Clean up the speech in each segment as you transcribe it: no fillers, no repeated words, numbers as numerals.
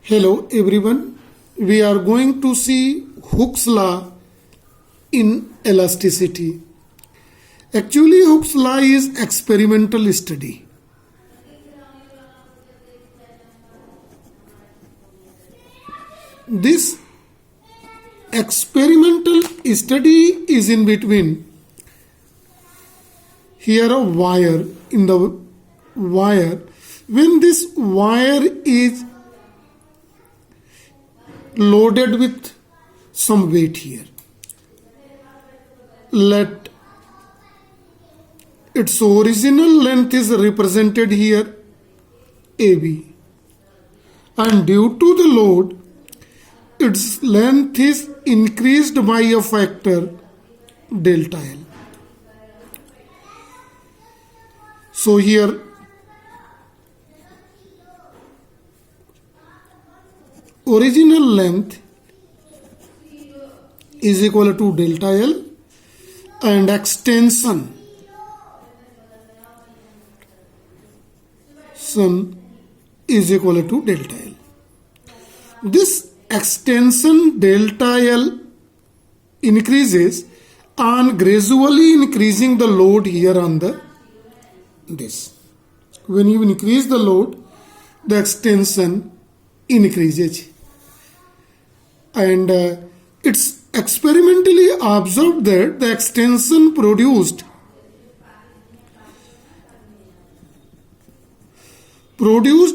Hello everyone, we are going to see Hooke's law in elasticity. Actually, Hooke's law is experimental study. This experimental study is in between. Here a wire, in the wire, when this wire is loaded with some weight here, let its original length is represented here AB, and due to the load its length is increased by a factor delta L. So here original length is equal to delta L and extension is equal to delta L. This extension delta L increases on gradually increasing the load here on this. When you increase the load, the extension increases. And it's experimentally observed that the extension produced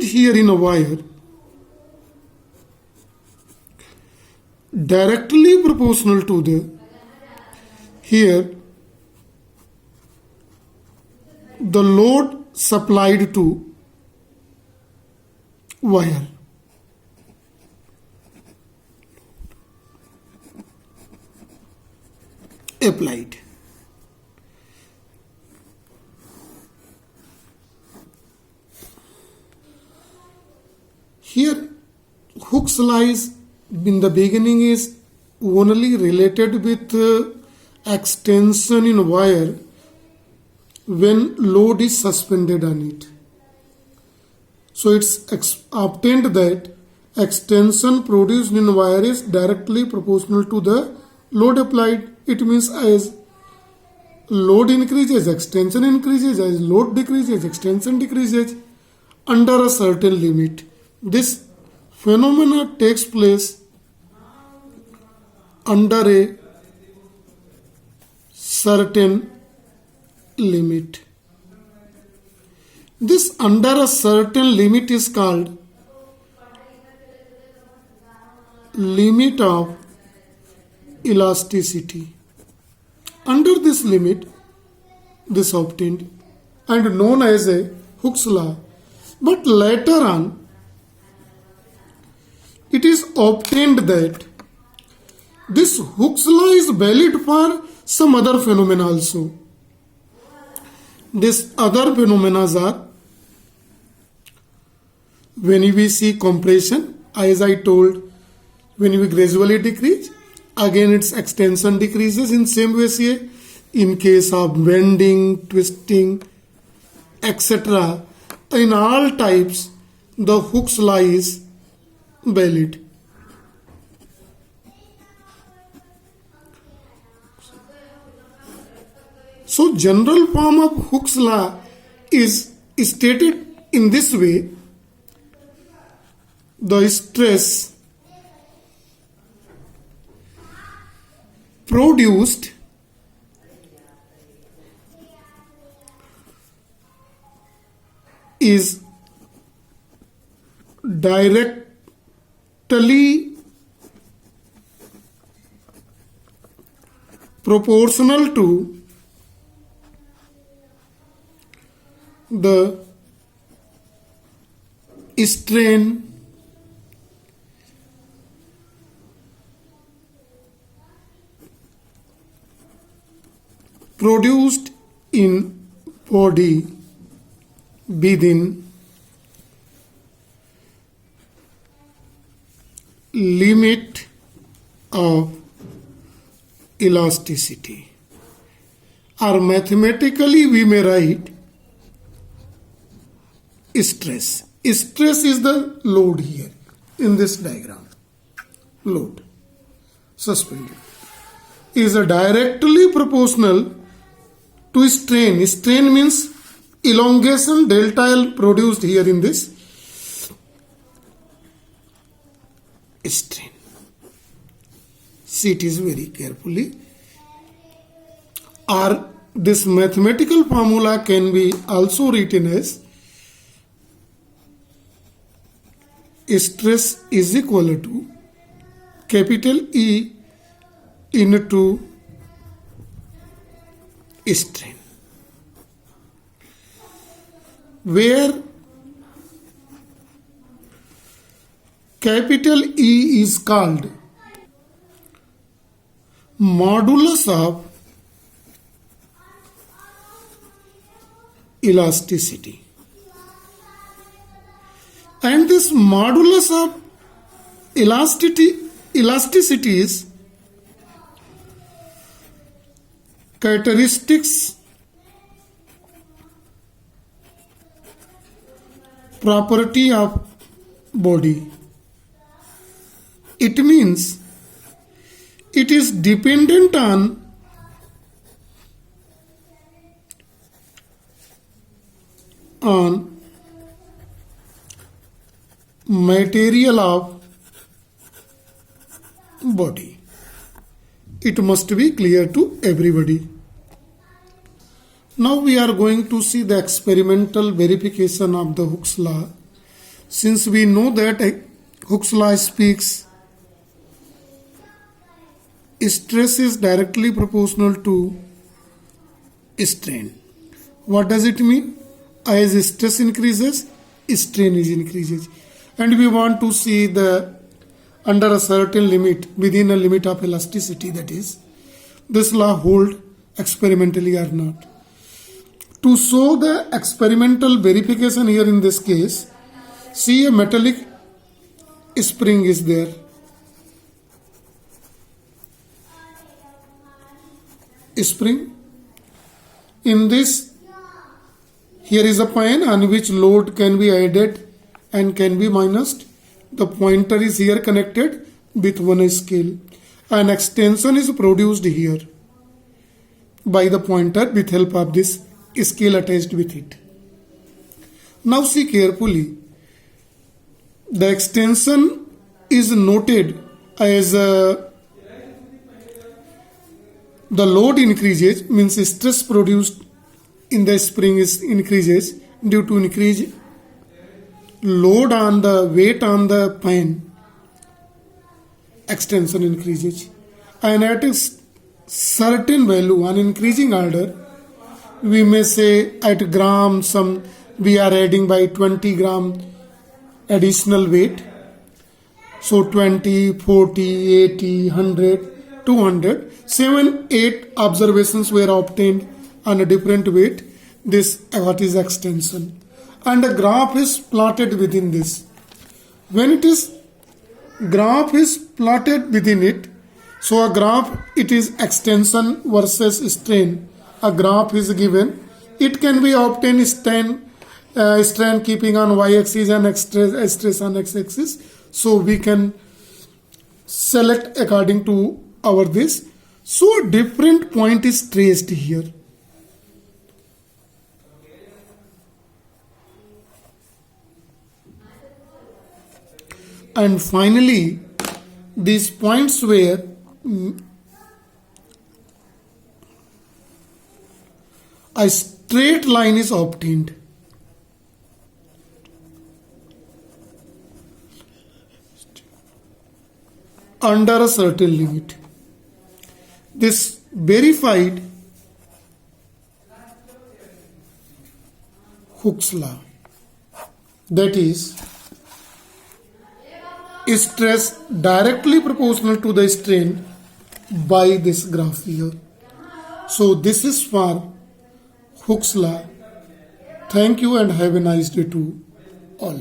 here in a wire directly proportional to the load supplied to wire. Applied. Here Hooke's law is in the beginning is only related with extension in wire when load is suspended on it. So it's obtained that extension produced in wire is directly proportional to the load applied. It means as load increases, extension increases, as load decreases, extension decreases under a certain limit. This phenomena takes place under a certain limit. This under a certain limit is called limit of elasticity. Under this limit, this obtained and known as a Hooke's law. But later on, it is obtained that this Hooke's law is valid for some other phenomena also. These other phenomena are when we see compression, as I told, when we gradually decrease, again its extension decreases in same way say in case of bending, twisting, etc. In all types, the Hooke's law is valid. So general form of Hooke's law is stated in this way: the stress produced is directly proportional to the strain produced in body within limit of elasticity, or mathematically we may write stress. Stress is the load here. in this diagram. Load suspended is directly proportional to strain. Strain means elongation delta L produced here in this strain. See it is very carefully. Or this mathematical formula can be also written as stress is equal to capital E into strain, where capital E is called modulus of elasticity, and this modulus of elasticity is characteristics property of body. It means it is dependent on material of body. It must be clear to everybody. Now we are going to see the experimental verification of the Hooke's law. Since we know that Hooke's law speaks stress is directly proportional to strain. What does it mean? As stress increases, strain is increases. And we want to see the under a certain limit, within a limit of elasticity, that is, this law hold experimentally or not. To show the experimental verification here in this case, see a metallic spring is there. Spring. In this, here is a point on which load can be added and can be minused. The pointer is here connected with one scale. An extension is produced here by the pointer with help of this scale attached with it. Now see carefully. The extension is noted as the load increases, means stress produced in the spring is increases due to increase load on the weight on the pin. Extension increases, and at a certain value, an increasing order, we may say at gram some we are adding by 20 gram additional weight. So 20, 40, 80, 100, 200, 7, 8 observations were obtained on a different weight. This what is extension, and a graph is plotted within this. When it is graph is plotted within it, so a graph, it is extension versus strain. A graph is given. It can be obtained strain keeping on y-axis and stress on x-axis. So we can select according to our this. So a different point is traced here. And finally, these points were a straight line is obtained. Under a certain limit. This verified Hooke's law. That is, stress directly proportional to the strain by this graph here. So this is for Hooke's law. Thank you and have a nice day to all.